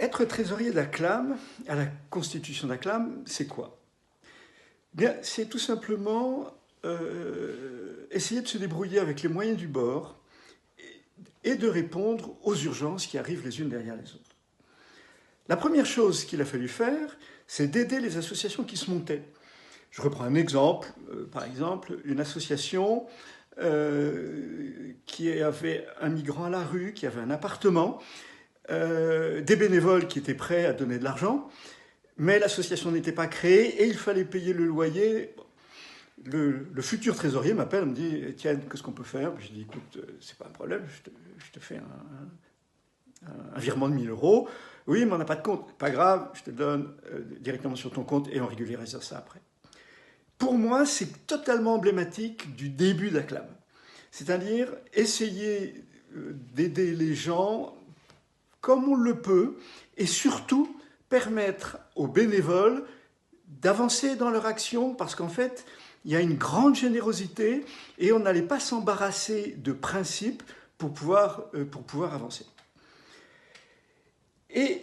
Être trésorier d'Acclam, à la constitution d'Acclam, c'est quoi? Bien, c'est tout simplement essayer de se débrouiller avec les moyens du bord et de répondre aux urgences qui arrivent les unes derrière les autres. La première chose qu'il a fallu faire, c'est d'aider les associations qui se montaient. Je reprends un exemple, par exemple, une association qui avait un migrant à la rue, qui avait un appartement, des bénévoles qui étaient prêts à donner de l'argent, mais l'association n'était pas créée et il fallait payer le loyer. Le futur trésorier m'appelle, me dit « Tiens, qu'est-ce qu'on peut faire ?» Je dis « Écoute, c'est pas un problème, je te fais un virement de 1 000 euros. Oui, mais on n'a pas de compte. Pas grave, je te donne directement sur ton compte et on régularisera ça après. » Pour moi, c'est totalement emblématique du début d'Acclam. C'est-à-dire essayer d'aider les gens comme on le peut et surtout permettre aux bénévoles d'avancer dans leur action parce qu'en fait, il y a une grande générosité et on n'allait pas s'embarrasser de principes pour pouvoir avancer. Et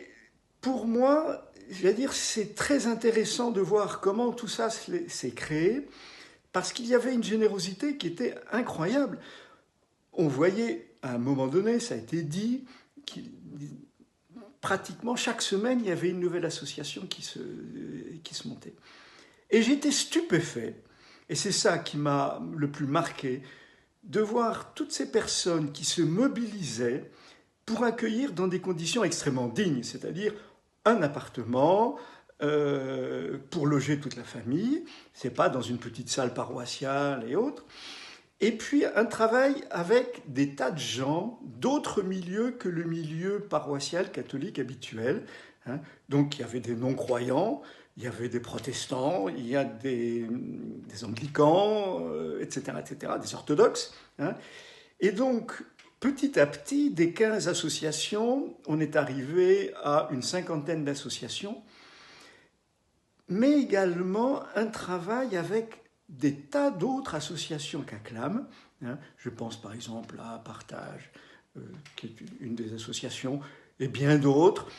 pour moi, je vais dire, c'est très intéressant de voir comment tout ça s'est créé parce qu'il y avait une générosité qui était incroyable. On voyait, à un moment donné, ça a été dit, pratiquement chaque semaine, il y avait une nouvelle association qui se montait. Et j'étais stupéfait, et c'est ça qui m'a le plus marqué, de voir toutes ces personnes qui se mobilisaient pour accueillir dans des conditions extrêmement dignes, c'est-à-dire un appartement pour loger toute la famille, c'est pas dans une petite salle paroissiale et autres, et puis un travail avec des tas de gens d'autres milieux que le milieu paroissial catholique habituel. Hein. Donc il y avait des non-croyants, il y avait des protestants, il y a des anglicans, etc., des orthodoxes. Hein. Et donc, petit à petit, des 15 associations, on est arrivé à une cinquantaine d'associations, mais également un travail avec des tas d'autres associations qu'Acclam. Hein. Je pense par exemple à Partage, qui est une des associations, et bien d'autres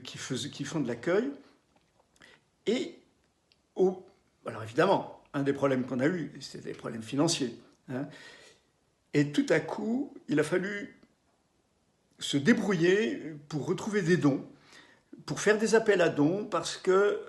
qui font de l'accueil. Et, alors évidemment, un des problèmes qu'on a eu, c'était des problèmes financiers. Hein. Et tout à coup, il a fallu se débrouiller pour retrouver des dons, pour faire des appels à dons, parce que